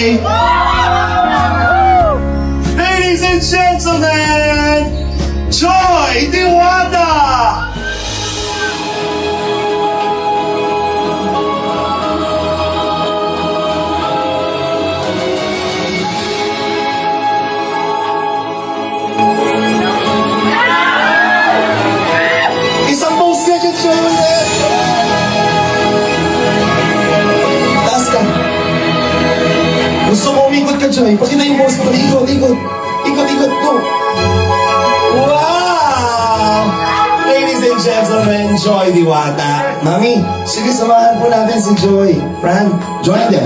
Joy! Ladies and gentlemen, Joy Diwata! Isang post nga dyan, Joy! Taas ka. Gusto mo umikot ka, Joy. Pakita yung post mo. Ikot, ikot. Ikot, ikot. Go. Wow! Ladies and gentlemen, Joy Diwata. Mami, sige, samahan po natin si Joy. Fran, join them.